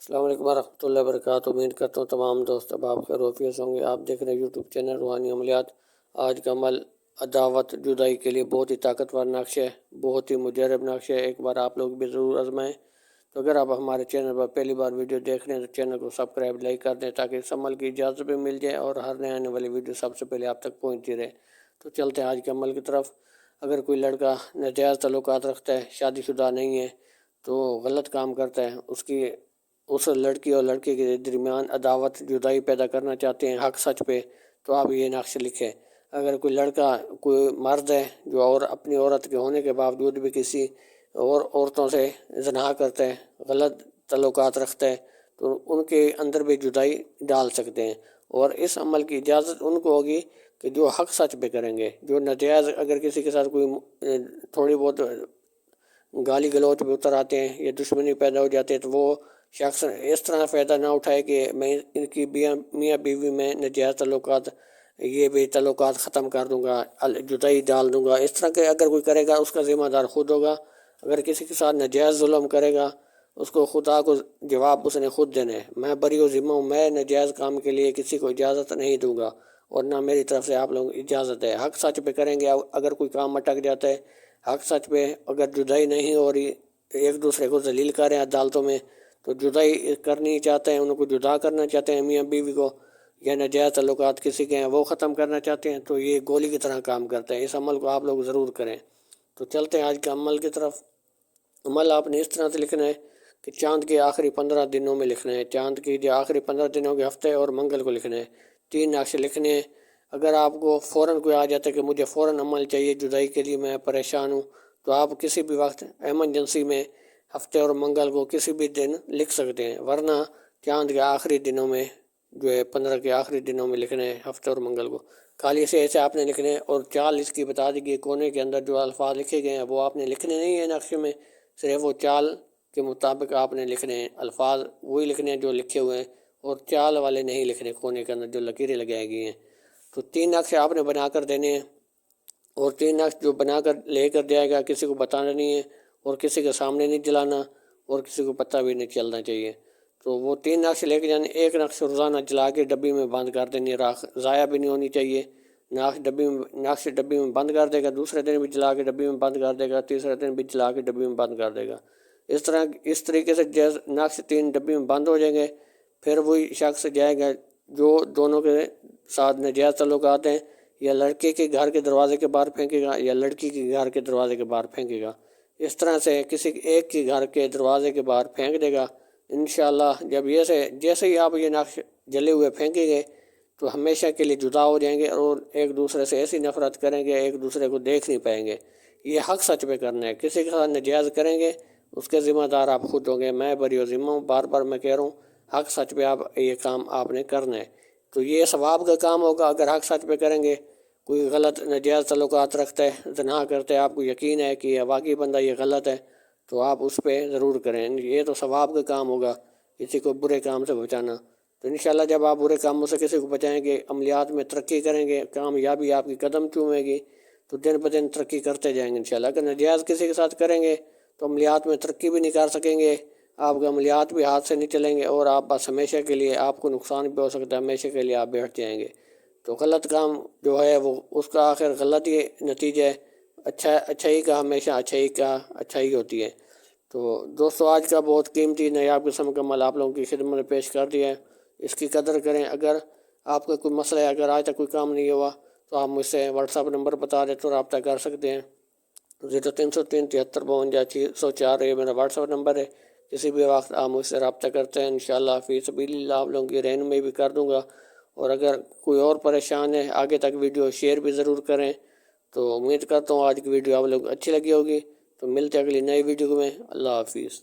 السلام علیکم ورحمۃ اللہ وبرکاتہ۔ امید کرتا ہوں تمام دوست احباب خیر وعافیت سے ہوں گے۔ آپ دیکھ رہے ہیں یوٹیوب چینل روحانی عملیات۔ آج کا عمل عداوت جدائی کے لیے بہت ہی طاقتور نقش ہے، بہت ہی مجرب نقش ہے، ایک بار آپ لوگ بھی ضرور آزمائیں۔ تو اگر آپ ہمارے چینل پر پہلی بار ویڈیو دیکھ رہے ہیں تو چینل کو سبسکرائب لائک کر دیں تاکہ اس عمل کی اجازت بھی مل جائے اور ہر نئے آنے والی ویڈیو سب سے پہلے آپ تک پہنچتی رہے۔ تو چلتے ہیں آج کے عمل کی طرف۔ اگر کوئی لڑکا ناجائز تعلقات رکھتا ہے، شادی شدہ نہیں ہے، تو غلط کام کرتا ہے، اس لڑکی اور لڑکے کے درمیان عداوت جدائی پیدا کرنا چاہتے ہیں حق سچ پہ، تو آپ یہ نقش لکھیں۔ اگر کوئی لڑکا کوئی مرد ہے جو اپنی عورت کے ہونے کے باوجود بھی کسی اور عورتوں سے زنا کرتا ہے، غلط تعلقات رکھتا ہے، تو ان کے اندر بھی جدائی ڈال سکتے ہیں۔ اور اس عمل کی اجازت ان کو ہوگی کہ جو حق سچ پہ کریں گے۔ جو ناجائز اگر کسی کے ساتھ کوئی تھوڑی بہت گالی گلوچ پہ اتر آتے ہیں یا دشمنی پیدا ہو جاتی ہے، تو وہ شخص اس طرح فائدہ نہ اٹھائے کہ میں ان کی میاں بیوی میں ناجائز تعلقات، یہ بھی تعلقات ختم کر دوں گا، جدائی ڈال دوں گا۔ اس طرح کے اگر کوئی کرے گا اس کا ذمہ دار خود ہوگا۔ اگر کسی کے ساتھ ناجائز ظلم کرے گا، اس کو خدا کو جواب اس نے خود دینا ہے۔ میں بری و ذمہ ہوں، میں ناجائز کام کے لیے کسی کو اجازت نہیں دوں گا اور نہ میری طرف سے آپ لوگوں کو اجازت ہے۔ حق سچ پہ کریں گے۔ اگر کوئی کام اٹک جاتا ہے حق سچ پہ، اگر جدائی نہیں ہو رہی، ایک دوسرے کو ذلیل کر رہے ہیں عدالتوں میں، تو جدائی کرنی چاہتے ہیں، ان کو جدا کرنا چاہتے ہیں میاں بیوی کو، یا ناجائز تعلقات کسی کے ہیں وہ ختم کرنا چاہتے ہیں، تو یہ گولی کی طرح کام کرتے ہیں۔ اس عمل کو آپ لوگ ضرور کریں۔ تو چلتے ہیں آج کے عمل کی طرف۔ عمل آپ نے اس طرح سے لکھنا ہے کہ چاند کے آخری 15 دنوں میں لکھنا ہے۔ چاند کی جو آخری 15 دنوں کے ہفتے اور منگل کو لکھنا ہے۔ 3 نقش لکھنے ہیں۔ اگر آپ کو فوراً کوئی آ جاتا ہے کہ مجھے فوراً عمل چاہیے جدائی کے لیے، میں پریشان ہوں، تو آپ کسی بھی وقت ایمرجنسی میں ہفتے اور منگل کو کسی بھی دن لکھ سکتے ہیں، ورنہ چاند کے آخری دنوں میں جو ہے 15 کے آخری دنوں میں لکھنا ہے، ہفتے اور منگل کو۔ خالی سے ایسے آپ نے لکھنے ہیں، اور چال اس کی بتا دی گئی، کونے کے اندر جو الفاظ لکھے گئے ہیں وہ آپ نے لکھنے نہیں ہیں نقشے میں، صرف وہ چال کے مطابق آپ نے لکھنے ہیں۔ الفاظ وہی لکھنے ہیں جو لکھے ہوئے ہیں، اور چال والے نہیں لکھنے کونے کے اندر جو لکیریں لگائی گئی ہیں۔ تو 3 نقش آپ نے بنا کر دینے ہیں، اور 3 نقش جو بنا کر لے کر جائے گا کسی کو بتانا نہیں ہے، اور کسی کے سامنے نہیں جلانا، اور کسی کو پتہ بھی نہیں چلنا چاہیے۔ تو وہ 3 نقش لے کے جانے۔ ایک نقش روزانہ جلا کے ڈبی میں بند کر دینی ہے، راکھ ضائع بھی نہیں ہونی چاہیے۔ نقش ڈبی میں بند کر دے گا، دوسرے دن بھی جلا کے ڈبی میں بند کر دے گا، تیسرے دن بھی جلا کے ڈبی میں بند کر دے گا۔ اس طریقے سے نقش 3 ڈبی میں بند ہو جائیں گے، پھر وہی شخص جائے گا جو دونوں کے ساتھ ناجائز تعلقات ہیں، یا لڑکے کے گھر کے دروازے کے باہر پھینکے گا یا لڑکی کے گھر کے دروازے کے باہر پھینکے گا۔ اس طرح سے کسی ایک کے گھر کے دروازے کے باہر پھینک دے گا۔ انشاءاللہ جب جیسے ہی آپ یہ نقش جلے ہوئے پھینکیں گے تو ہمیشہ کے لیے جدا ہو جائیں گے، اور ایک دوسرے سے ایسی نفرت کریں گے ایک دوسرے کو دیکھ نہیں پائیں گے۔ یہ حق سچ پہ کرنا ہے۔ کسی کے ساتھ ناجائز کریں گے اس کے ذمہ دار آپ خود ہوں گے۔ میں بری و ذمہ ہوں، بار بار میں کہہ رہا ہوں، حق سچ پہ یہ کام آپ نے کرنا ہے۔ تو یہ ثواب کا کام ہوگا اگر حق سچ پہ کریں گے۔ کوئی غلط ناجائز تعلقات رکھتا ہے، زنا کرتا ہے، آپ کو یقین ہے کہ واقعی بندہ یہ غلط ہے، تو آپ اس پہ ضرور کریں۔ یہ تو ثواب کا کام ہوگا، کسی کو برے کام سے بچانا۔ تو انشاءاللہ جب آپ برے کاموں سے کسی کو بچائیں گے، عملیات میں ترقی کریں گے، کامیابی آپ کی قدم چومے گی، تو دن بہ دن ترقی کرتے جائیں گے انشاءاللہ۔ اگر ناجائز کسی کے ساتھ کریں گے تو عملیات میں ترقی بھی نہیں کر سکیں گے، آپ کے عملیات بھی ہاتھ سے نہیں چلیں گے، اور آپ بس ہمیشہ کے لیے آپ کو نقصان بھی ہو سکتا ہے، ہمیشہ کے لیے آپ بیٹھ جائیں گے۔ تو غلط کام جو ہے وہ اس کا آخر غلط ہی نتیجہ ہے۔ اچھائی کا ہمیشہ اچھائی ہوتی ہے۔ تو دوستو آج کا بہت قیمتی نایاب قسم کا عمل آپ لوگوں کی خدمت میں پیش کر دیا ہے، اس کی قدر کریں۔ اگر آپ کا کوئی مسئلہ ہے، اگر آج تک کوئی کام نہیں ہوا، تو آپ مجھ سے واٹس ایپ نمبر بتا دیں تو رابطہ کر سکتے ہیں۔ 0303 7352 604 یہ میرا واٹس ایپ نمبر ہے۔ کسی بھی وقت آپ مجھ سے رابطہ کرتے ہیں، انشاءاللہ فی سبیل اللہ آپ لوگوں کی رہنمائی بھی کر دوں گا۔ اور اگر کوئی اور پریشان ہے، آگے تک ویڈیو شیئر بھی ضرور کریں۔ تو امید کرتا ہوں آج کی ویڈیو آپ لوگ اچھی لگی ہوگی۔ تو ملتے ہیں اگلی نئی ویڈیو میں۔ اللہ حافظ۔